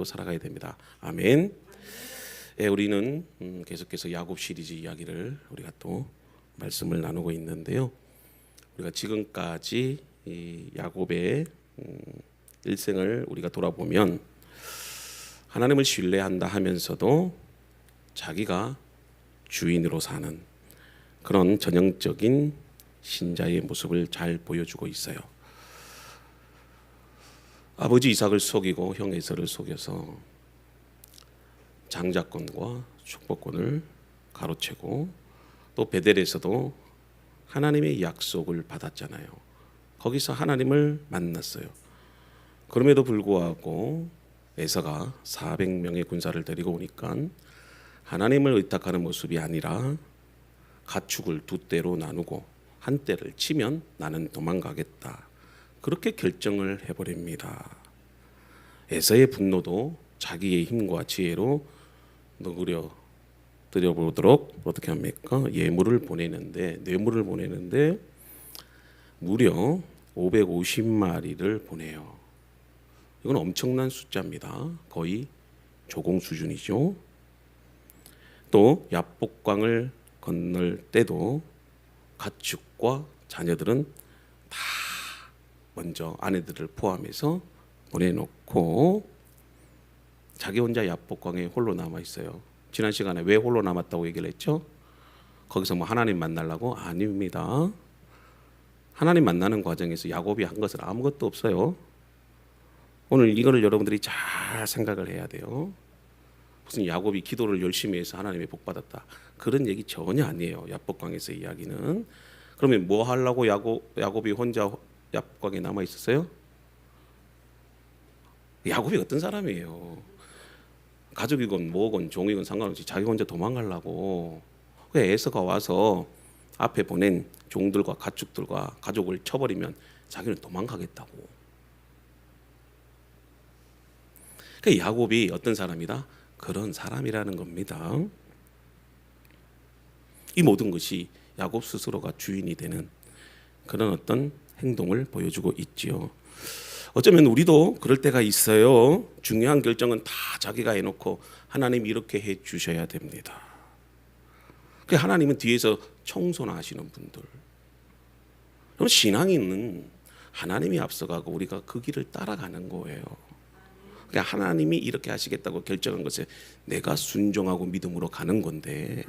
살아가야 됩니다. 아멘. 예, 우리는 계속해서 야곱 시리즈 이야기를 우리가 또 말씀을 나누고 있는데요. 우리가 지금까지 이 야곱의 일생을 우리가 돌아보면 하나님을 신뢰한다 하면서도 자기가 주인으로 사는 그런 전형적인 신자의 모습을 잘 보여주고 있어요. 아버지 이삭을 속이고 형 에서를 속여서 장자권과 축복권을 가로채고 또 베델에서도 하나님의 약속을 받았잖아요. 거기서 하나님을 만났어요. 그럼에도 불구하고 에서가 400명의 군사를 데리고 오니까 하나님을 의탁하는 모습이 아니라 가축을 두 떼로 나누고 한 떼를 치면 나는 도망가겠다. 그렇게 결정을 해버립니다. 에서의 분노도 자기의 힘과 지혜로 너그려 드려보도록 어떻게 합니까? 뇌물을 보내는데 무려 550마리를 보내요. 이건 엄청난 숫자입니다. 거의 조공 수준이죠. 또 야복강을 건널 때도 가축과 자녀들은 다 먼저 아내들을 포함해서 보내놓고 자기 혼자 야복강에 홀로 남아 있어요. 지난 시간에 왜 홀로 남았다고 얘기를 했죠? 거기서 뭐 하나님 만나려고? 아닙니다. 하나님 만나는 과정에서 야곱이 한 것은 아무것도 없어요. 오늘 이거를 여러분들이 잘 생각을 해야 돼요. 무슨 야곱이 기도를 열심히 해서 하나님의 복 받았다, 그런 얘기 전혀 아니에요. 야복강에서 이야기는. 그러면 뭐 하려고 야곱이 혼자 야복강에 남아 있었어요? 야곱이 어떤 사람이에요? 가족이건 뭐건 종이건 상관없이 자기 혼자 도망가려고. 왜 에서가 와서 앞에 보낸 종들과 가축들과 가족을 쳐버리면 자기는 도망가겠다고. 그 야곱이 어떤 사람이다? 그런 사람이라는 겁니다. 이 모든 것이 야곱 스스로가 주인이 되는 그런 어떤 행동을 보여주고 있지요. 어쩌면 우리도 그럴 때가 있어요. 중요한 결정은 다 자기가 해놓고 하나님 이렇게 해 주셔야 됩니다. 하나님은 뒤에서 청소나 하시는 분들. 그럼 신앙인은 하나님이 앞서가고 우리가 그 길을 따라가는 거예요. 그러니까 하나님이 이렇게 하시겠다고 결정한 것에 내가 순종하고 믿음으로 가는 건데,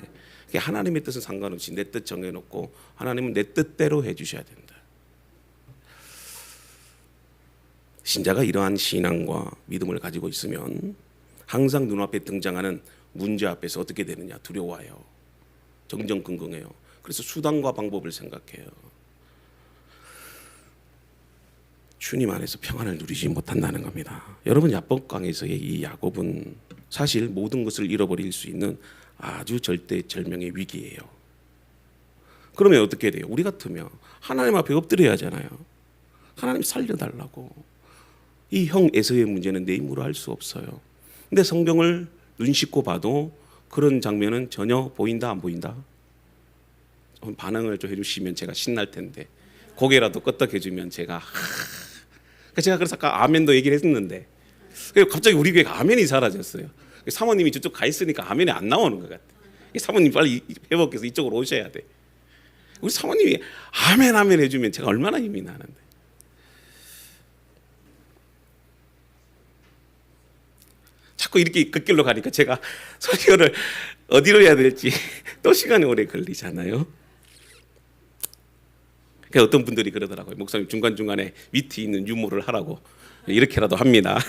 하나님의 뜻은 상관없이 내 뜻 정해놓고 하나님은 내 뜻대로 해주셔야 된다. 신자가 이러한 신앙과 믿음을 가지고 있으면 항상 눈앞에 등장하는 문제 앞에서 어떻게 되느냐? 두려워해요. 정정긍긍해요. 그래서 수단과 방법을 생각해요. 주님 안에서 평안을 누리지 못한다는 겁니다. 여러분, 야복강에서의 이 야곱은 사실 모든 것을 잃어버릴 수 있는 아주 절대절명의 위기예요. 그러면 어떻게 돼요? 우리 같으면 하나님 앞에 엎드려야 하잖아요. 하나님 살려달라고. 이 형 에서의 문제는 내 힘으로 할 수 없어요. 근데 성경을 눈 씻고 봐도 그런 장면은 전혀 보인다 안 보인다? 반응을 좀 해주시면 제가 신날 텐데, 고개라도 끄덕 해주면 제가 그래서 아까 아멘도 얘기를 했는데 갑자기 우리 교회가 아멘이 사라졌어요. 사모님이 저쪽 가 있으니까 아멘이 안 나오는 것 같아요. 사모님 빨리 회복해서 이쪽으로 오셔야 돼. 우리 사모님이 아멘 아멘 해주면 제가 얼마나 힘이 나는데. 자꾸 이렇게 그 길로 가니까 제가 설교를 어디로 해야 될지 또 시간이 오래 걸리잖아요. 그러니까 어떤 분들이 그러더라고요. 목사님 중간중간에 위트 있는 유머를 하라고 이렇게라도 합니다.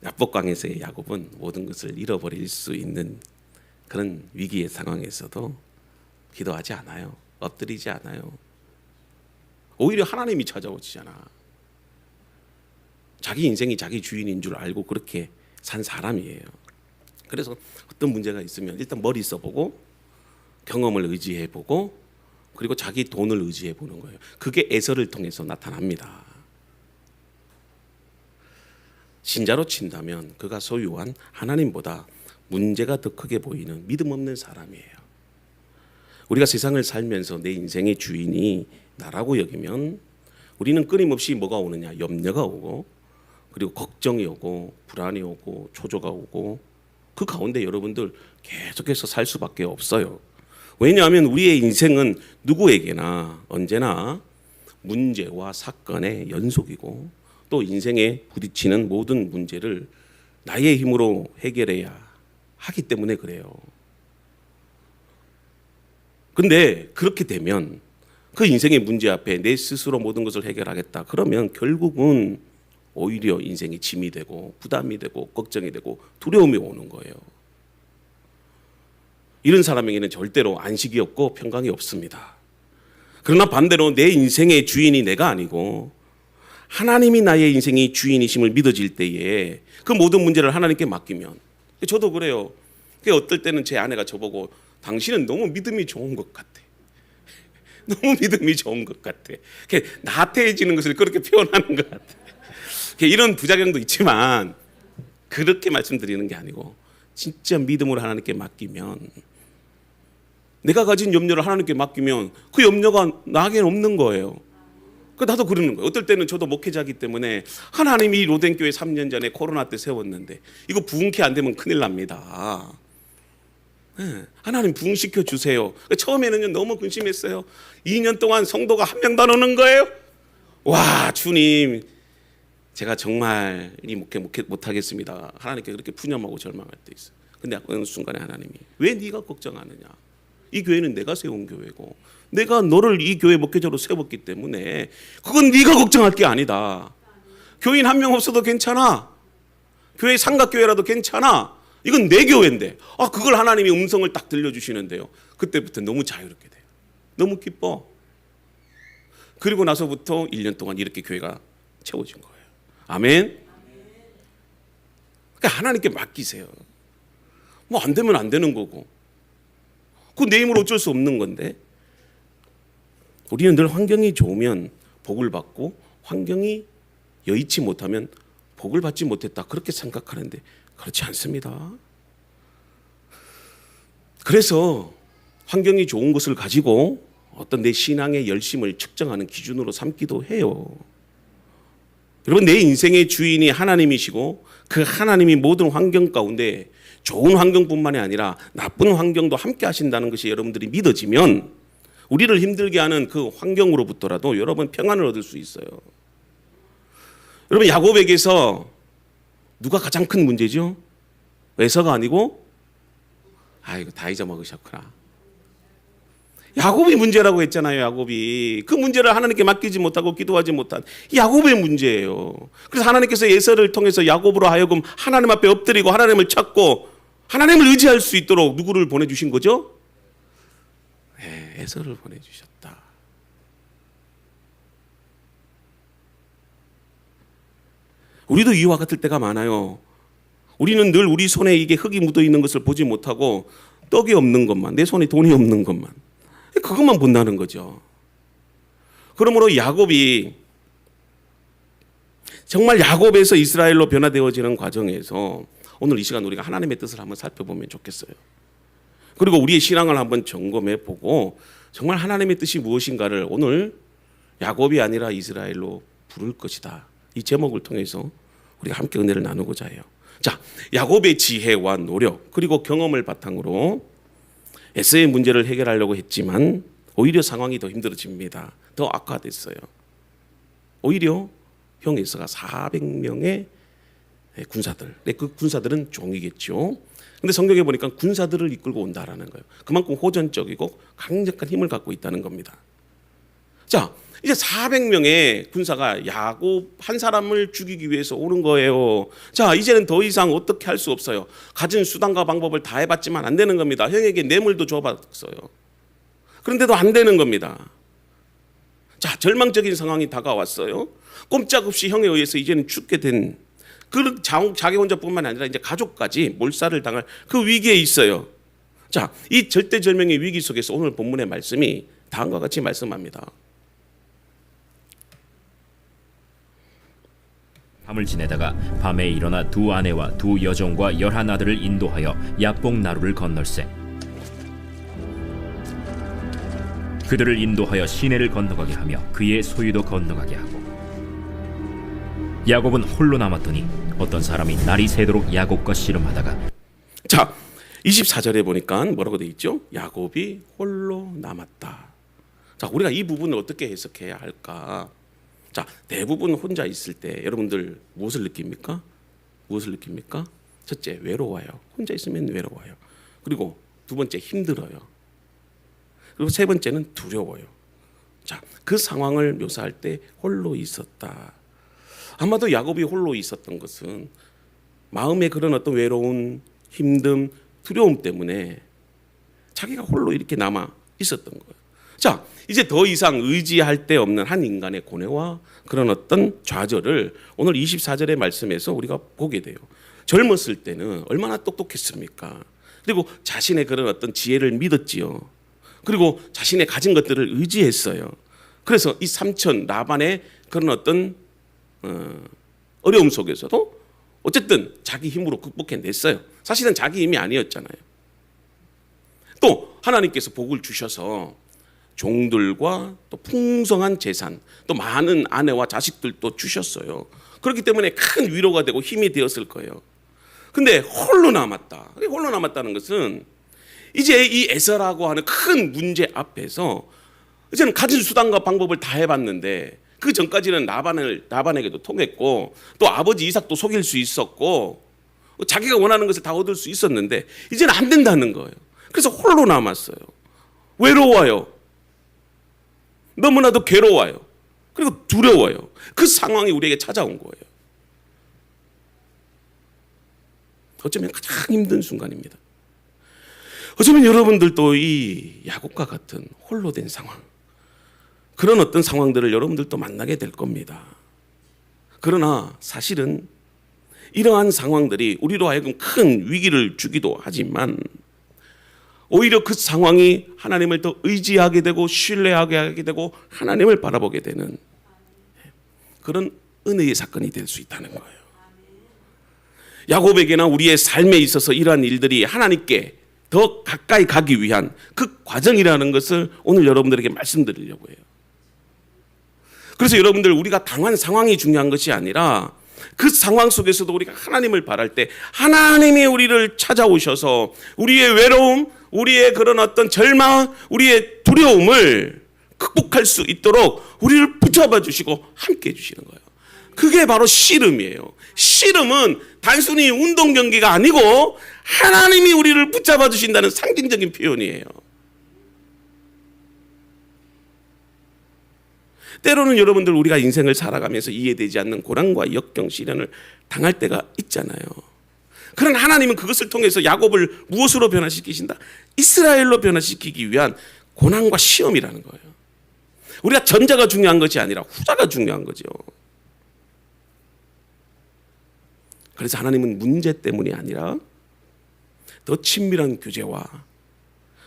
야복강에서의 야곱은 모든 것을 잃어버릴 수 있는 그런 위기의 상황에서도 기도하지 않아요. 엎드리지 않아요. 오히려 하나님이 찾아오시잖아. 자기 인생이 자기 주인인 줄 알고 그렇게 산 사람이에요. 그래서 어떤 문제가 있으면 일단 머리 써보고 경험을 의지해보고 그리고 자기 돈을 의지해보는 거예요. 그게 에서를 통해서 나타납니다. 신자로 친다면 그가 소유한 하나님보다 문제가 더 크게 보이는 믿음 없는 사람이에요. 우리가 세상을 살면서 내 인생의 주인이 나라고 여기면 우리는 끊임없이 뭐가 오느냐? 염려가 오고 그리고 걱정이 오고 불안이 오고 초조가 오고 그 가운데 여러분들 계속해서 살 수밖에 없어요. 왜냐하면 우리의 인생은 누구에게나 언제나 문제와 사건의 연속이고 또 인생에 부딪히는 모든 문제를 나의 힘으로 해결해야 하기 때문에 그래요. 근데 그렇게 되면 그 인생의 문제 앞에 내 스스로 모든 것을 해결하겠다. 그러면 결국은 오히려 인생이 짐이 되고 부담이 되고 걱정이 되고 두려움이 오는 거예요. 이런 사람에게는 절대로 안식이 없고 평강이 없습니다. 그러나 반대로 내 인생의 주인이 내가 아니고 하나님이 나의 인생의 주인이심을 믿어질 때에 그 모든 문제를 하나님께 맡기면, 저도 그래요. 어떨 때는 제 아내가 저보고 당신은 너무 믿음이 좋은 것 같아. 너무 믿음이 좋은 것 같아. 나태해지는 것을 그렇게 표현하는 것 같아. 이런 부작용도 있지만 그렇게 말씀드리는 게 아니고 진짜 믿음으로 하나님께 맡기면, 내가 가진 염려를 하나님께 맡기면 그 염려가 나에게는 없는 거예요. 나도 그러는 거예요. 어떨 때는 저도 목회자이기 때문에 하나님이 로덴교회 3년 전에 코로나 때 세웠는데 이거 부흥케 안 되면 큰일 납니다. 네, 하나님 부흥시켜 주세요. 처음에는 너무 근심했어요. 2년 동안 성도가 한 명도 안 오는 거예요. 와, 주님, 제가 정말 이 목회 못하겠습니다. 하나님께 그렇게 푸념하고 절망할 때 있어요. 근데 어느 순간에 하나님이 왜 네가 걱정하느냐? 이 교회는 내가 세운 교회고 내가 너를 이 교회 목회자로 세웠기 때문에 그건 네가 걱정할 게 아니다. 교인 한 명 없어도 괜찮아. 교회 삼각교회라도 괜찮아. 이건 내 교회인데. 그걸 하나님이 음성을 딱 들려주시는데요. 그때부터 너무 자유롭게 돼요. 너무 기뻐. 그리고 나서부터 1년 동안 이렇게 교회가 채워진 거예요. 아멘. 그러니까 하나님께 맡기세요. 뭐 안 되면 안 되는 거고. 그건 내 힘으로 어쩔 수 없는 건데. 우리는 늘 환경이 좋으면 복을 받고 환경이 여의치 못하면 복을 받지 못했다. 그렇게 생각하는데 그렇지 않습니다. 그래서 환경이 좋은 것을 가지고 어떤 내 신앙의 열심을 측정하는 기준으로 삼기도 해요. 여러분, 내 인생의 주인이 하나님이시고 그 하나님이 모든 환경 가운데 좋은 환경뿐만이 아니라 나쁜 환경도 함께 하신다는 것이 여러분들이 믿어지면 우리를 힘들게 하는 그 환경으로부터라도 여러분 평안을 얻을 수 있어요. 여러분, 야곱에게서 누가 가장 큰 문제죠? 에서가 아니고 이거 다 잊어먹으셨구나. 야곱이 문제라고 했잖아요. 야곱이 그 문제를 하나님께 맡기지 못하고 기도하지 못한 야곱의 문제예요. 그래서 하나님께서 에서를 통해서 야곱으로 하여금 하나님 앞에 엎드리고 하나님을 찾고 하나님을 의지할 수 있도록 누구를 보내주신 거죠? 네, 에서를 보내주셨다. 우리도 이와 같을 때가 많아요. 우리는 늘 우리 손에 이게 흙이 묻어 있는 것을 보지 못하고 떡이 없는 것만, 내 손에 돈이 없는 것만, 그것만 본다는 거죠. 그러므로 야곱이 정말 야곱에서 이스라엘로 변화되어지는 과정에서 오늘 이 시간 우리가 하나님의 뜻을 한번 살펴보면 좋겠어요. 그리고 우리의 신앙을 한번 점검해 보고 정말 하나님의 뜻이 무엇인가를 오늘 야곱이 아니라 이스라엘로 부를 것이다. 이 제목을 통해서 우리가 함께 은혜를 나누고자 해요. 자, 야곱의 지혜와 노력 그리고 경험을 바탕으로 에서의 문제를 해결하려고 했지만 오히려 상황이 더 힘들어집니다. 더 악화됐어요. 오히려 형 에서가 400명의 군사들, 그 군사들은 종이겠죠. 근데 성경에 보니까 군사들을 이끌고 온다라는 거예요. 그만큼 호전적이고 강력한 힘을 갖고 있다는 겁니다. 자, 이제 400명의 군사가 야곱 한 사람을 죽이기 위해서 오는 거예요. 자, 이제는 더 이상 어떻게 할 수 없어요. 가진 수단과 방법을 다 해봤지만 안 되는 겁니다. 형에게 뇌물도 줘봤어요. 그런데도 안 되는 겁니다. 자, 절망적인 상황이 다가왔어요. 꼼짝없이 형에 의해서 이제는 죽게 된 그 자기 혼자뿐만 아니라 이제 가족까지 몰살을 당할 그 위기에 있어요. 자, 이 절대절명의 위기 속에서 오늘 본문의 말씀이 다음과 같이 말씀합니다. 밤을 지내다가 밤에 일어나 두 아내와 두 여종과 11아들을 인도하여 야복 나루를 건널세. 그들을 인도하여 시내를 건너가게 하며 그의 소유도 건너가게 하고 야곱은 홀로 남았더니 어떤 사람이 날이 새도록 야곱과 씨름하다가 자, 24절에 보니까 뭐라고 돼 있죠? 야곱이 홀로 남았다. 자, 우리가 이 부분을 어떻게 해석해야 할까? 자, 대부분 혼자 있을 때 여러분들 무엇을 느낍니까? 무엇을 느낍니까? 첫째, 외로워요. 혼자 있으면 외로워요. 그리고 두 번째, 힘들어요. 그리고 세 번째는 두려워요. 자, 그 상황을 묘사할 때 홀로 있었다. 아마도 야곱이 홀로 있었던 것은 마음의 그런 어떤 외로운 힘듦, 두려움 때문에 자기가 홀로 이렇게 남아 있었던 거예요. 자, 이제 더 이상 의지할 데 없는 한 인간의 고뇌와 그런 어떤 좌절을 오늘 24절의 말씀에서 우리가 보게 돼요. 젊었을 때는 얼마나 똑똑했습니까? 그리고 자신의 그런 어떤 지혜를 믿었지요. 그리고 자신의 가진 것들을 의지했어요. 그래서 이 삼촌 라반의 그런 어떤 어려움 속에서도 어쨌든 자기 힘으로 극복해냈어요. 사실은 자기 힘이 아니었잖아요. 또 하나님께서 복을 주셔서 종들과 또 풍성한 재산, 또 많은 아내와 자식들도 주셨어요. 그렇기 때문에 큰 위로가 되고 힘이 되었을 거예요. 근데 홀로 남았다. 홀로 남았다는 것은 이제 이 에서라고 하는 큰 문제 앞에서 이제는 가진 수단과 방법을 다 해봤는데 그 전까지는 라반에게도 통했고 또 아버지 이삭도 속일 수 있었고 자기가 원하는 것을 다 얻을 수 있었는데 이제는 안 된다는 거예요. 그래서 홀로 남았어요. 외로워요. 너무나도 괴로워요. 그리고 두려워요. 그 상황이 우리에게 찾아온 거예요. 어쩌면 가장 힘든 순간입니다. 어쩌면 여러분들도 이 야곱과 같은 홀로 된 상황, 그런 어떤 상황들을 여러분들도 만나게 될 겁니다. 그러나 사실은 이러한 상황들이 우리로 하여금 큰 위기를 주기도 하지만 오히려 그 상황이 하나님을 더 의지하게 되고 신뢰하게 하게 되고 하나님을 바라보게 되는 그런 은혜의 사건이 될 수 있다는 거예요. 야곱에게나 우리의 삶에 있어서 이러한 일들이 하나님께 더 가까이 가기 위한 그 과정이라는 것을 오늘 여러분들에게 말씀드리려고 해요. 그래서 여러분들 우리가 당한 상황이 중요한 것이 아니라 그 상황 속에서도 우리가 하나님을 바랄 때 하나님이 우리를 찾아오셔서 우리의 외로움, 우리의 그런 어떤 절망, 우리의 두려움을 극복할 수 있도록 우리를 붙잡아 주시고 함께 해 주시는 거예요. 그게 바로 씨름이에요. 씨름은 단순히 운동 경기가 아니고 하나님이 우리를 붙잡아 주신다는 상징적인 표현이에요. 때로는 여러분들 우리가 인생을 살아가면서 이해되지 않는 고난과 역경 시련을 당할 때가 있잖아요. 그러나 하나님은 그것을 통해서 야곱을 무엇으로 변화시키신다? 이스라엘로 변화시키기 위한 고난과 시험이라는 거예요. 우리가 전자가 중요한 것이 아니라 후자가 중요한 거죠. 그래서 하나님은 문제 때문이 아니라 더 친밀한 교제와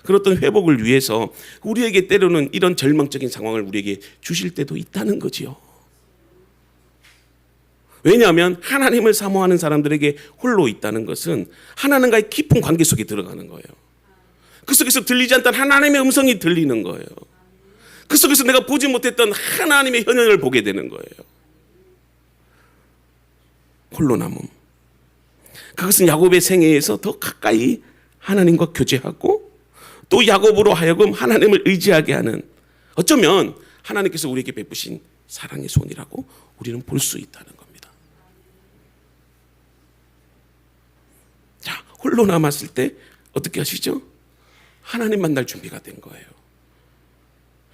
그런 어떤 회복을 위해서 우리에게 때로는 이런 절망적인 상황을 우리에게 주실 때도 있다는 거지요. 왜냐하면 하나님을 사모하는 사람들에게 홀로 있다는 것은 하나님과의 깊은 관계 속에 들어가는 거예요. 그 속에서 들리지 않던 하나님의 음성이 들리는 거예요. 그 속에서 내가 보지 못했던 하나님의 현현을 보게 되는 거예요. 홀로 남음. 그것은 야곱의 생애에서 더 가까이 하나님과 교제하고 또 야곱으로 하여금 하나님을 의지하게 하는, 어쩌면 하나님께서 우리에게 베푸신 사랑의 손이라고 우리는 볼 수 있다는 겁니다. 자, 홀로 남았을 때 어떻게 하시죠? 하나님 만날 준비가 된 거예요.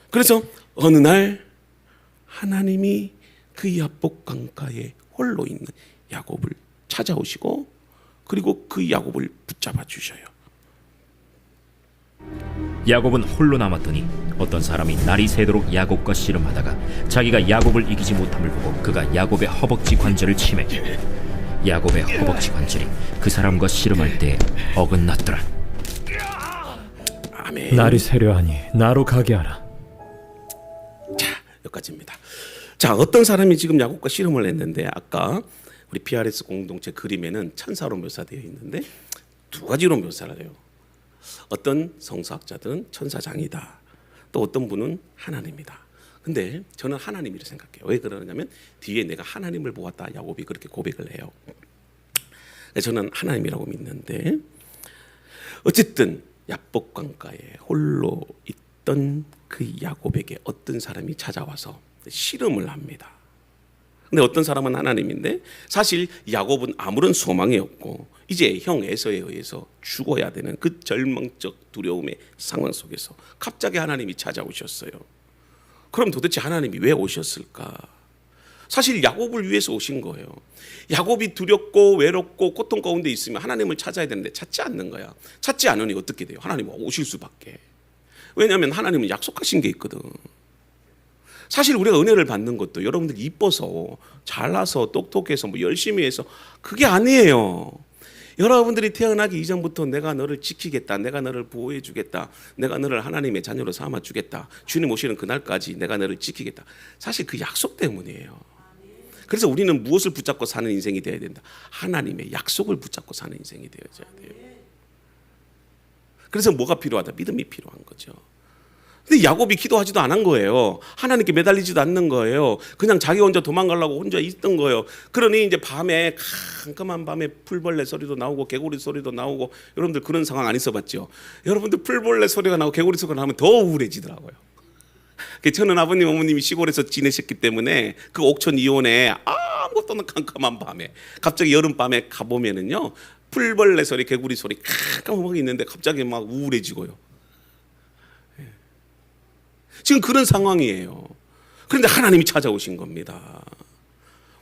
그래서 어느 날 하나님이 그 야복 강가에 홀로 있는 야곱을 찾아오시고 그리고 그 야곱을 붙잡아 주셔요. 야곱은 홀로 남았더니 어떤 사람이 날이 새도록 야곱과 씨름하다가 자기가 야곱을 이기지 못함을 보고 그가 야곱의 허벅지 관절을 치매 야곱의 허벅지 관절이 그 사람과 씨름할 때 어긋났더라. 아멘. 날이 새려하니 나로 가게 하라. 자, 여기까지입니다. 자, 어떤 사람이 지금 야곱과 씨름을 했는데 아까 우리 PRS 공동체 그림에는 천사로 묘사되어 있는데 두 가지로 묘사를 해요. 어떤 성서학자들은 천사장이다. 또 어떤 분은 하나님이다. 근데 저는 하나님이라 생각해요. 왜 그러냐면 뒤에 내가 하나님을 보았다. 야곱이 그렇게 고백을 해요. 저는 하나님이라고 믿는데 어쨌든 야복강가에 홀로 있던 그 야곱에게 어떤 사람이 찾아와서 씨름을 합니다. 근데 어떤 사람은 하나님인데 사실 야곱은 아무런 소망이 없고 이제 형 에서에 의해서 죽어야 되는 그 절망적 두려움의 상황 속에서 갑자기 하나님이 찾아오셨어요. 그럼 도대체 하나님이 왜 오셨을까? 사실 야곱을 위해서 오신 거예요. 야곱이 두렵고 외롭고 고통 가운데 있으면 하나님을 찾아야 되는데 찾지 않는 거야. 찾지 않으니 어떻게 돼요? 하나님은 오실 수밖에. 왜냐하면 하나님은 약속하신 게 있거든. 사실 우리가 은혜를 받는 것도 여러분들 이뻐서 잘나서 똑똑해서 뭐 열심히 해서 그게 아니에요. 여러분들이 태어나기 이전부터 내가 너를 지키겠다, 내가 너를 보호해 주겠다, 내가 너를 하나님의 자녀로 삼아 주겠다, 주님 오시는 그날까지 내가 너를 지키겠다. 사실 그 약속 때문이에요. 그래서 우리는 무엇을 붙잡고 사는 인생이 되어야 된다? 하나님의 약속을 붙잡고 사는 인생이 되어야 돼요. 그래서 뭐가 필요하다? 믿음이 필요한 거죠. 근데 야곱이 기도하지도 않은 거예요. 하나님께 매달리지도 않는 거예요. 그냥 자기 혼자 도망가려고 혼자 있던 거예요. 그러니 이제 밤에 깜깜한 밤에 풀벌레 소리도 나오고 개구리 소리도 나오고, 여러분들 그런 상황 안 있어봤죠? 여러분들 풀벌레 소리가 나고 개구리 소리가 나면 더 우울해지더라고요. 저는 아버님 어머님이 시골에서 지내셨기 때문에 그 옥천 이원에 아무것도 없는 깜깜한 밤에 갑자기 여름밤에 가보면은요 풀벌레 소리 개구리 소리 깜깜하게 있는데 갑자기 막 우울해지고요. 지금 그런 상황이에요. 그런데 하나님이 찾아오신 겁니다.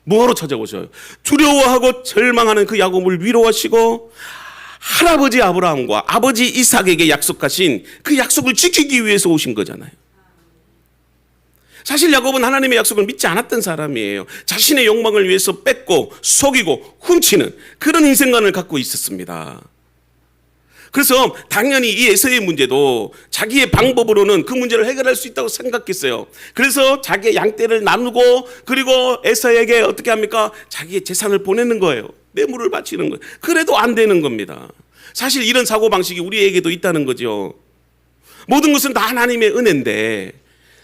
뭐하러 찾아오셔요? 두려워하고 절망하는 그 야곱을 위로하시고 할아버지 아브라함과 아버지 이삭에게 약속하신 그 약속을 지키기 위해서 오신 거잖아요. 사실 야곱은 하나님의 약속을 믿지 않았던 사람이에요. 자신의 욕망을 위해서 뺏고 속이고 훔치는 그런 인생관을 갖고 있었습니다. 그래서 당연히 이 에서의 문제도 자기의 방법으로는 그 문제를 해결할 수 있다고 생각했어요. 그래서 자기의 양떼를 나누고 그리고 에서에게 어떻게 합니까? 자기의 재산을 보내는 거예요. 뇌물을 바치는 거예요. 그래도 안 되는 겁니다. 사실 이런 사고방식이 우리에게도 있다는 거죠. 모든 것은 다 하나님의 은혜인데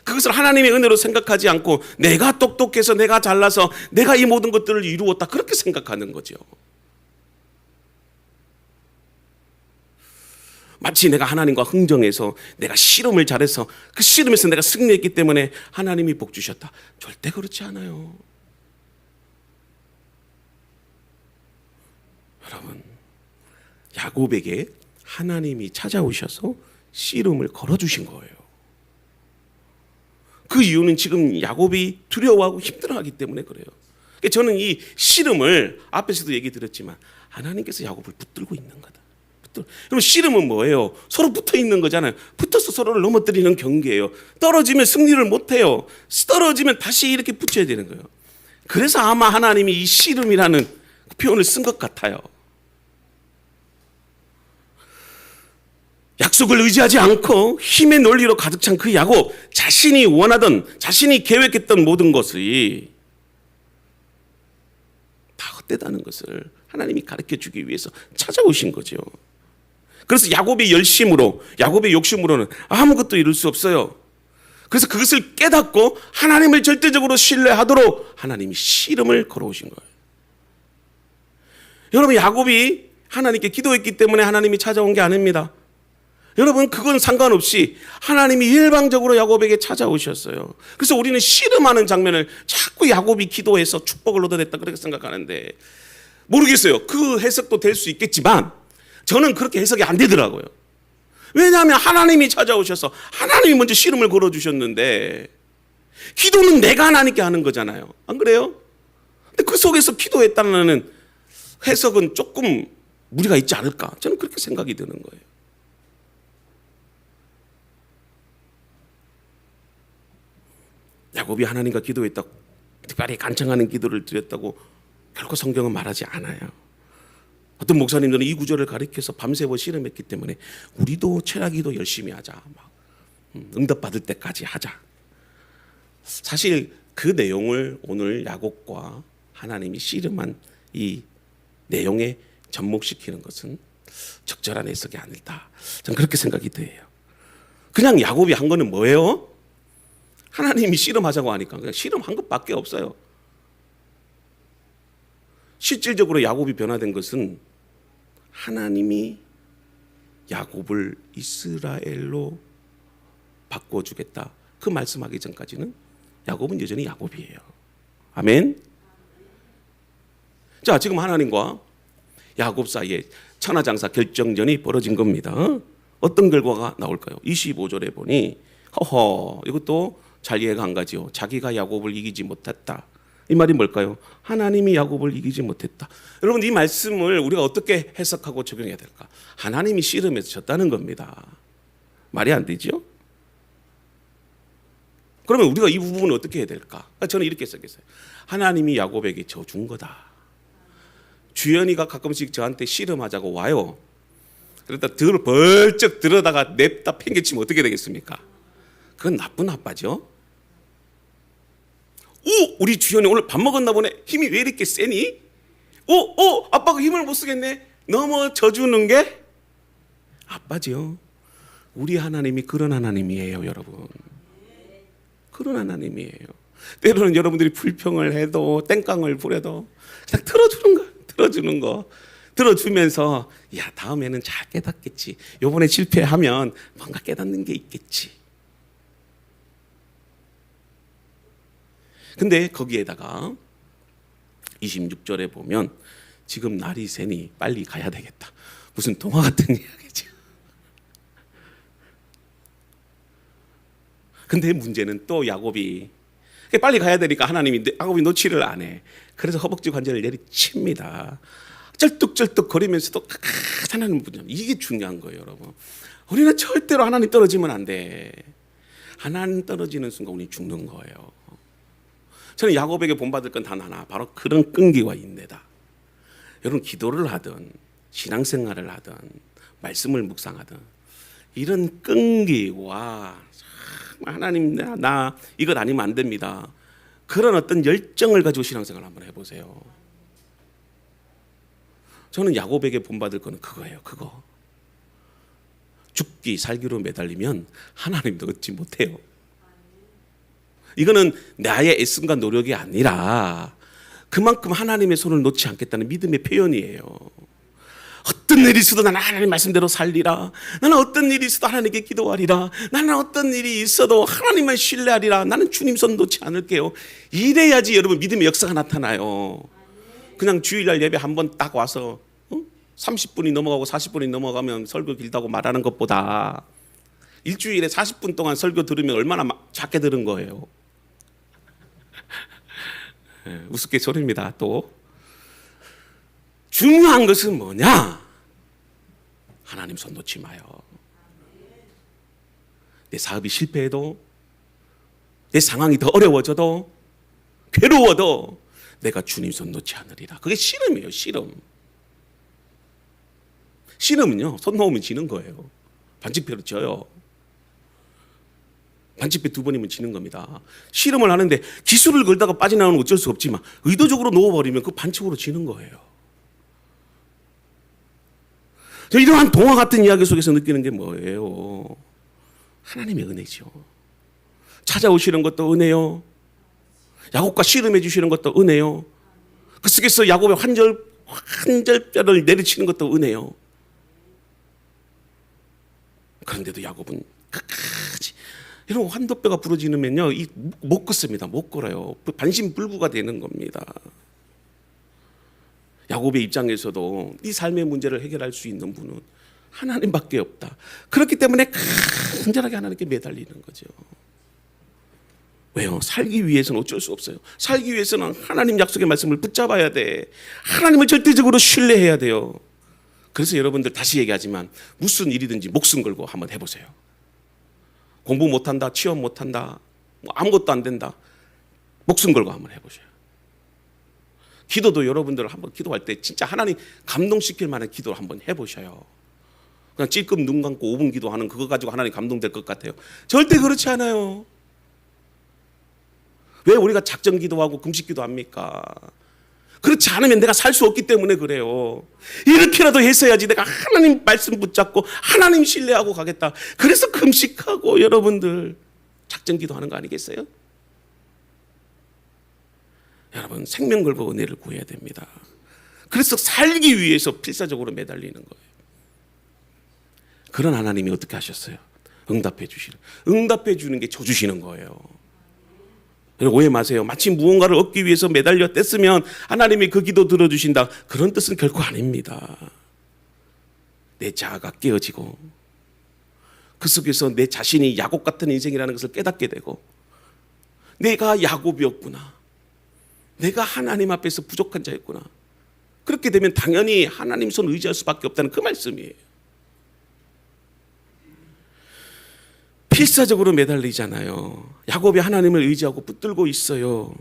그것을 하나님의 은혜로 생각하지 않고 내가 똑똑해서 내가 잘나서 내가 이 모든 것들을 이루었다 그렇게 생각하는 거죠. 마치 내가 하나님과 흥정해서 내가 씨름을 잘해서 그 씨름에서 내가 승리했기 때문에 하나님이 복 주셨다. 절대 그렇지 않아요. 여러분, 야곱에게 하나님이 찾아오셔서 씨름을 걸어주신 거예요. 그 이유는 지금 야곱이 두려워하고 힘들어하기 때문에 그래요. 저는 이 씨름을 앞에서도 얘기 드렸지만 하나님께서 야곱을 붙들고 있는 거다. 그럼 씨름은 뭐예요? 서로 붙어 있는 거잖아요. 붙어서 서로를 넘어뜨리는 경기예요. 떨어지면 승리를 못해요. 떨어지면 다시 이렇게 붙여야 되는 거예요. 그래서 아마 하나님이 이 씨름이라는 표현을 쓴 것 같아요. 약속을 의지하지 않고 힘의 논리로 가득 찬 그 야곱, 자신이 원하던 자신이 계획했던 모든 것이 다 헛되다는 것을 하나님이 가르쳐주기 위해서 찾아오신 거죠. 그래서 야곱의 열심으로, 야곱의 욕심으로는 아무것도 이룰 수 없어요. 그래서 그것을 깨닫고 하나님을 절대적으로 신뢰하도록 하나님이 씨름을 걸어오신 거예요. 여러분, 야곱이 하나님께 기도했기 때문에 하나님이 찾아온 게 아닙니다. 여러분, 그건 상관없이 하나님이 일방적으로 야곱에게 찾아오셨어요. 그래서 우리는 씨름하는 장면을 자꾸 야곱이 기도해서 축복을 얻어냈다 그렇게 생각하는데, 모르겠어요. 그 해석도 될 수 있겠지만 저는 그렇게 해석이 안 되더라고요. 왜냐하면 하나님이 찾아오셔서 하나님이 먼저 씨름을 걸어주셨는데 기도는 내가 하나님께 하는 거잖아요. 안 그래요? 근데 그 속에서 기도했다는 해석은 조금 무리가 있지 않을까? 저는 그렇게 생각이 드는 거예요. 야곱이 하나님과 기도했다고, 특별히 간청하는 기도를 드렸다고 결코 성경은 말하지 않아요. 어떤 목사님들은 이 구절을 가리켜서 밤새워 씨름했기 때문에 우리도 철야기도 열심히 하자, 막 응답받을 때까지 하자. 사실 그 내용을 오늘 야곱과 하나님이 씨름한 이 내용에 접목시키는 것은 적절한 해석이 아니다. 저는 그렇게 생각이 돼요. 그냥 야곱이 한 거는 뭐예요? 하나님이 씨름하자고 하니까 그냥 씨름한 것밖에 없어요. 실질적으로 야곱이 변화된 것은 하나님이 야곱을 이스라엘로 바꿔주겠다. 그 말씀하기 전까지는 야곱은 여전히 야곱이에요. 아멘. 자, 지금 하나님과 야곱 사이에 천하장사 결정전이 벌어진 겁니다. 어떤 결과가 나올까요? 25절에 보니 허허, 이것도 잘 이해가 안 가죠. 자기가 야곱을 이기지 못했다. 이 말이 뭘까요? 하나님이 야곱을 이기지 못했다. 여러분, 이 말씀을 우리가 어떻게 해석하고 적용해야 될까? 하나님이 씨름에서 졌다는 겁니다. 말이 안 되죠? 그러면 우리가 이 부분을 어떻게 해야 될까? 저는 이렇게 해석했어요. 하나님이 야곱에게 져준 거다. 주연이가 가끔씩 저한테 씨름하자고 와요. 그러다 벌쩍 들어다가 냅다 팽개치면 어떻게 되겠습니까? 그건 나쁜 아빠죠. 오, 우리 주연이 오늘 밥 먹었나 보네. 힘이 왜 이렇게 세니? 아빠가 힘을 못 쓰겠네. 넘어져주는 게 아빠죠. 우리 하나님이 그런 하나님이에요, 여러분. 그런 하나님이에요. 때로는 여러분들이 불평을 해도 땡깡을 부려도 그냥 들어주는 거. 들어주면서 야, 다음에는 잘 깨닫겠지. 요번에 실패하면 뭔가 깨닫는 게 있겠지. 근데 거기에다가 26절에 보면 지금 날이 새니 빨리 가야 되겠다. 무슨 동화 같은 이야기죠. 근데 문제는 또 야곱이 빨리 가야 되니까 하나님이 야곱이 놓지를 안 해. 그래서 허벅지 관절을 내리칩니다. 쩔뚝쩔뚝 거리면서도 하나님 분명 이게 중요한 거예요, 여러분. 우리는 절대로 하나님 떨어지면 안 돼. 하나님 떨어지는 순간 우리 죽는 거예요. 저는 야곱에게 본받을 건 단 하나, 바로 그런 끈기와 인내다. 여러분, 기도를 하든 신앙생활을 하든 말씀을 묵상하든 이런 끈기와 하나님 나 이것 아니면 안 됩니다. 그런 어떤 열정을 가지고 신앙생활을 한번 해보세요. 저는 야곱에게 본받을 거는 그거예요. 그거. 죽기 살기로 매달리면 하나님도 얻지 못해요. 이거는 나의 애씀과 노력이 아니라 그만큼 하나님의 손을 놓지 않겠다는 믿음의 표현이에요. 어떤 일이 있어도 나는 하나님 말씀대로 살리라. 나는 어떤 일이 있어도 하나님께 기도하리라. 나는 어떤 일이 있어도 하나님만 신뢰하리라. 나는 주님 손 놓지 않을게요. 이래야지 여러분 믿음의 역사가 나타나요. 그냥 주일날 예배 한 번 딱 와서 30분이 넘어가고 40분이 넘어가면 설교 길다고 말하는 것보다 일주일에 40분 동안 설교 들으면 얼마나 작게 들은 거예요. 우스갯소리입니다. 또 중요한 것은 뭐냐? 하나님 손 놓지 마요. 내 사업이 실패해도, 내 상황이 더 어려워져도, 괴로워도 내가 주님 손 놓지 않으리라. 그게 씨름이에요. 씨름. 씨름은요, 손 놓으면 지는 거예요. 반칙패로 져요. 반칙패 2번이면 지는 겁니다. 씨름을 하는데 기술을 걸다가 빠져나오는 어쩔 수 없지만 의도적으로 놓아버리면 그 반칙으로 지는 거예요. 이러한 동화 같은 이야기 속에서 느끼는 게 뭐예요? 하나님의 은혜죠. 찾아오시는 것도 은혜요. 야곱과 씨름해 주시는 것도 은혜요. 그 속에서 야곱의 한절뼈를 내리치는 것도 은혜요. 그런데도 야곱은 끝까지 이런 환도뼈가 부러지면요, 못 걷습니다. 못 걸어요. 반신불구가 되는 겁니다. 야곱의 입장에서도 이 삶의 문제를 해결할 수 있는 분은 하나님밖에 없다. 그렇기 때문에 간절하게 하나님께 매달리는 거죠. 왜요? 살기 위해서는 어쩔 수 없어요. 살기 위해서는 하나님 약속의 말씀을 붙잡아야 돼. 하나님을 절대적으로 신뢰해야 돼요. 그래서 여러분들 다시 얘기하지만 무슨 일이든지 목숨 걸고 한번 해보세요. 공부 못한다, 취업 못한다, 아무것도 안 된다, 목숨 걸고 한번 해보세요. 기도도 여러분들 한번 기도할 때 진짜 하나님 감동시킬 만한 기도를 한번 해보셔요. 그냥 찔끔 눈 감고 5분 기도하는 그거 가지고 하나님 감동될 것 같아요. 절대 그렇지 않아요. 왜 우리가 작정 기도하고 금식 기도합니까? 그렇지 않으면 내가 살 수 없기 때문에 그래요. 이렇게라도 했어야지 내가 하나님 말씀 붙잡고 하나님 신뢰하고 가겠다. 그래서 금식하고 여러분들 작전 기도하는 거 아니겠어요? 여러분, 생명 걸고 은혜를 구해야 됩니다. 그래서 살기 위해서 필사적으로 매달리는 거예요. 그런 하나님이 어떻게 하셨어요? 응답해 주는 게 줘주시는 거예요. 오해 마세요. 마치 무언가를 얻기 위해서 매달려 뗐으면 하나님이 그 기도 들어주신다, 그런 뜻은 결코 아닙니다. 내 자아가 깨어지고 그 속에서 내 자신이 야곱 같은 인생이라는 것을 깨닫게 되고, 내가 야곱이었구나, 내가 하나님 앞에서 부족한 자였구나, 그렇게 되면 당연히 하나님 손 의지할 수밖에 없다는 그 말씀이에요. 필사적으로 매달리잖아요. 야곱이 하나님을 의지하고 붙들고 있어요.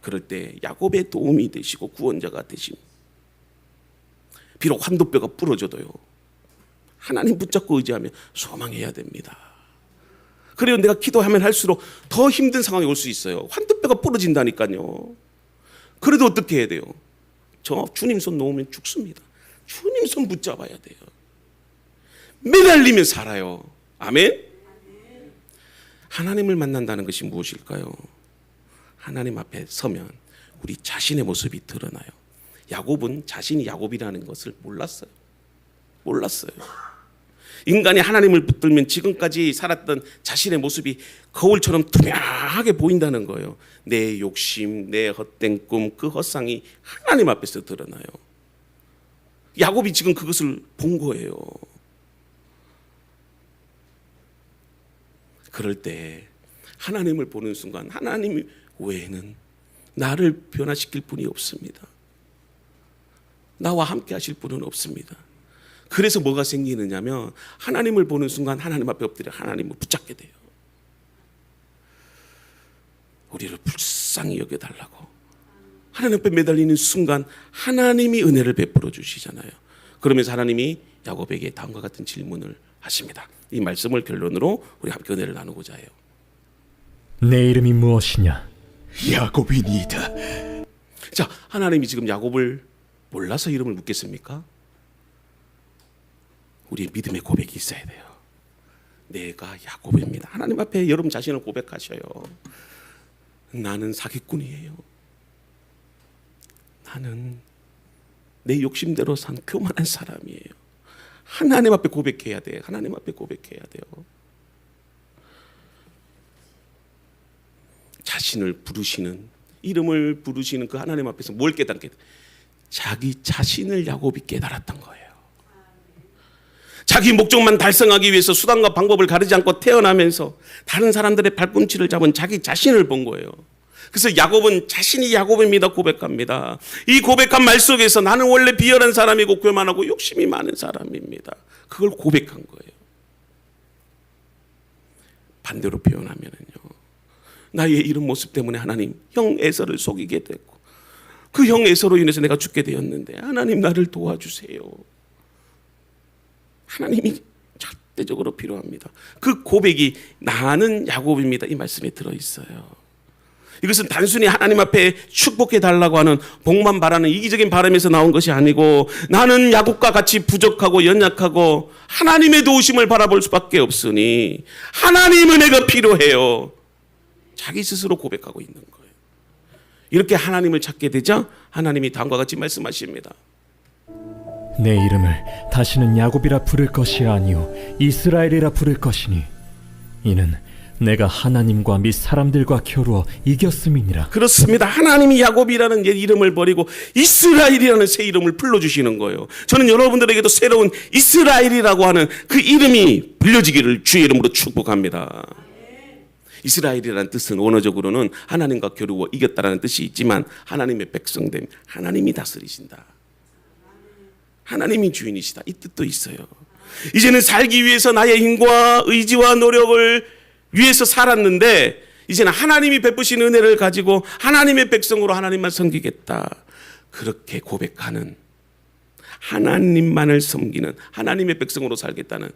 그럴 때 야곱의 도움이 되시고 구원자가 되심. 비록 환도뼈가 부러져도요, 하나님 붙잡고 의지하며 소망해야 됩니다. 그래요. 내가 기도하면 할수록 더 힘든 상황이 올 수 있어요. 환도뼈가 부러진다니까요. 그래도 어떻게 해야 돼요? 저 주님 손 놓으면 죽습니다. 주님 손 붙잡아야 돼요. 매달리면 살아요. 아멘. 하나님을 만난다는 것이 무엇일까요? 하나님 앞에 서면 우리 자신의 모습이 드러나요. 야곱은 자신이 야곱이라는 것을 몰랐어요. 인간이 하나님을 붙들면 지금까지 살았던 자신의 모습이 거울처럼 투명하게 보인다는 거예요. 내 욕심, 내 헛된 꿈, 그 헛상이 하나님 앞에서 드러나요. 야곱이 지금 그것을 본 거예요. 그럴 때 하나님을 보는 순간 하나님 외에는 나를 변화시킬 분이 없습니다. 나와 함께 하실 분은 없습니다. 그래서 뭐가 생기느냐면 하나님을 보는 순간 하나님 앞에 엎드려 하나님을 붙잡게 돼요. 우리를 불쌍히 여겨달라고 하나님 앞에 매달리는 순간 하나님이 은혜를 베풀어 주시잖아요. 그러면서 하나님이 야곱에게 다음과 같은 질문을 하십니다. 이 말씀을 결론으로 우리 함께 은혜를 나누고자 해요. 내 이름이 무엇이냐? 야곱이니이다. 자, 하나님이 지금 야곱을 몰라서 이름을 묻겠습니까? 우리의 믿음의 고백이 있어야 돼요. 내가 야곱입니다. 하나님 앞에 여러분 자신을 고백하셔요. 나는 사기꾼이에요. 나는 내 욕심대로 산 교만한 사람이에요. 하나님 앞에 고백해야 돼. 하나님 앞에 고백해야 돼요. 자신을 부르시는, 이름을 부르시는 그 하나님 앞에서 뭘 깨닫게 돼? 자기 자신을 야곱이 깨달았던 거예요. 자기 목적만 달성하기 위해서 수단과 방법을 가리지 않고 태어나면서 다른 사람들의 발꿈치를 잡은 자기 자신을 본 거예요. 그래서 야곱은 자신이 야곱입니다 고백합니다. 이 고백한 말 속에서 나는 원래 비열한 사람이고 교만하고 욕심이 많은 사람입니다. 그걸 고백한 거예요. 반대로 표현하면은요, 나의 이런 모습 때문에 하나님 형 에서를 속이게 됐고 그 형 에서로 인해서 내가 죽게 되었는데 하나님 나를 도와주세요. 하나님이 절대적으로 필요합니다. 그 고백이 나는 야곱입니다 이 말씀에 들어있어요. 이것은 단순히 하나님 앞에 축복해 달라고 하는 복만 바라는 이기적인 바람에서 나온 것이 아니고, 나는 야곱과 같이 부족하고 연약하고 하나님의 도우심을 바라볼 수밖에 없으니 하나님 은혜가 필요해요. 자기 스스로 고백하고 있는 거예요. 이렇게 하나님을 찾게 되자 하나님이 다음과 같이 말씀하십니다. 내 이름을 다시는 야곱이라 부를 것이 아니요 이스라엘이라 부를 것이니 이는 내가 하나님과 및 사람들과 겨루어 이겼음이니라. 그렇습니다. 하나님이 야곱이라는 옛 이름을 버리고 이스라엘이라는 새 이름을 불러주시는 거예요. 저는 여러분들에게도 새로운 이스라엘이라고 하는 그 이름이 불려지기를 주의 이름으로 축복합니다. 이스라엘이라는 뜻은 원어적으로는 하나님과 겨루어 이겼다라는 뜻이 있지만, 하나님의 백성됨, 하나님이 다스리신다, 하나님이 주인이시다, 이 뜻도 있어요. 이제는 살기 위해서 나의 힘과 의지와 노력을 위해서 살았는데 이제는 하나님이 베푸신 은혜를 가지고 하나님의 백성으로 하나님만 섬기겠다, 그렇게 고백하는, 하나님만을 섬기는 하나님의 백성으로 살겠다는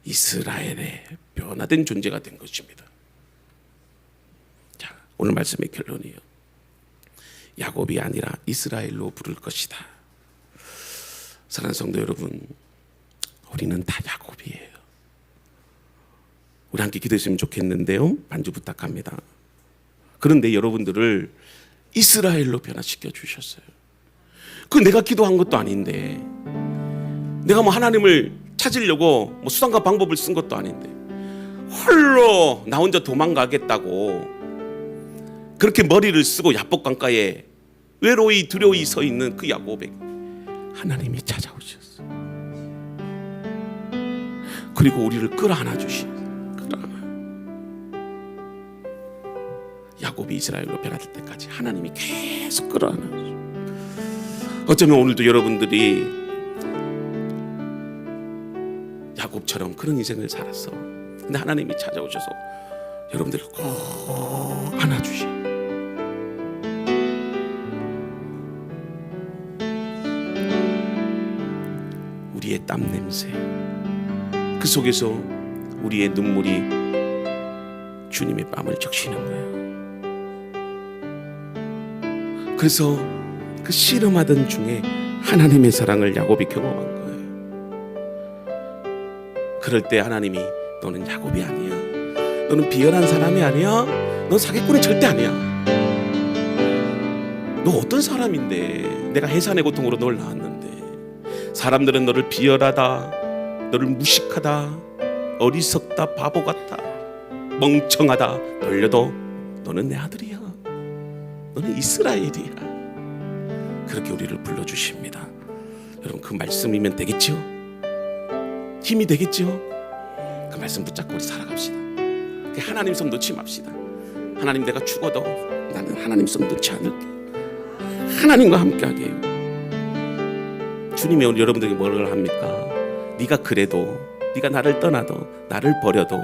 이스라엘의 변화된 존재가 된 것입니다. 자, 오늘 말씀의 결론이에요. 야곱이 아니라 이스라엘로 부를 것이다. 사랑하는 성도 여러분, 우리는 다 야곱이에요. 우리 함께 기도했으면 좋겠는데요. 반주 부탁합니다. 그런데 여러분들을 이스라엘로 변화시켜 주셨어요. 그 내가 기도한 것도 아닌데, 내가 뭐 하나님을 찾으려고 뭐 수단과 방법을 쓴 것도 아닌데, 홀로 나 혼자 도망가겠다고 그렇게 머리를 쓰고 야복강가에 외로이 두려이 서 있는 그 야곱에게 하나님이 찾아오셨어요. 그리고 우리를 끌어안아 주셨어요. 야곱이 이스라엘로 변화될 때까지 하나님이 계속 끌어안아 주셨어요. 어쩌면 오늘도 여러분들이 야곱처럼 그런 인생을 살았어. 근데 하나님이 찾아오셔서 여러분들을 꼭 안아주셔. 우리의 땀 냄새, 그 속에서 우리의 눈물이 주님의 뺨을 적시는 거예요. 그래서 그 씨름하던 중에 하나님의 사랑을 야곱이 경험한 거예요. 그럴 때 하나님이 너는 야곱이 아니야. 너는 비열한 사람이 아니야. 넌 사기꾼이 절대 아니야. 너 어떤 사람인데 내가 해산의 고통으로 널 낳았는데 사람들은 너를 비열하다, 너를 무식하다, 어리석다, 바보 같다, 멍청하다 놀려도 너는 내 아들이야. 너는 이스라엘이야. 그렇게 우리를 불러주십니다. 여러분 그 말씀이면 되겠죠? 힘이 되겠죠? 그 말씀 붙잡고 우리 살아갑시다. 하나님 손 놓지 맙시다. 하나님 내가 죽어도 나는 하나님 손 놓지 않을게. 하나님과 함께하게 해요. 주님이 오늘 여러분들에게 뭐를 합니까? 네가 그래도, 네가 나를 떠나도, 나를 버려도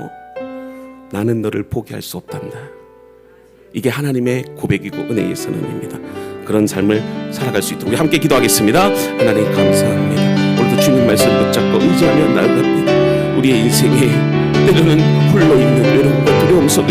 나는 너를 포기할 수 없단다. 이게 하나님의 고백이고 은혜의 선언입니다. 그런 삶을 살아갈 수 있도록 우리 함께 기도하겠습니다. 하나님 감사합니다. 오늘도 주님 말씀 붙잡고 의지하며 나아갑니다. 우리의 인생에 때로는 홀로 있는 외로움과 두려움 속에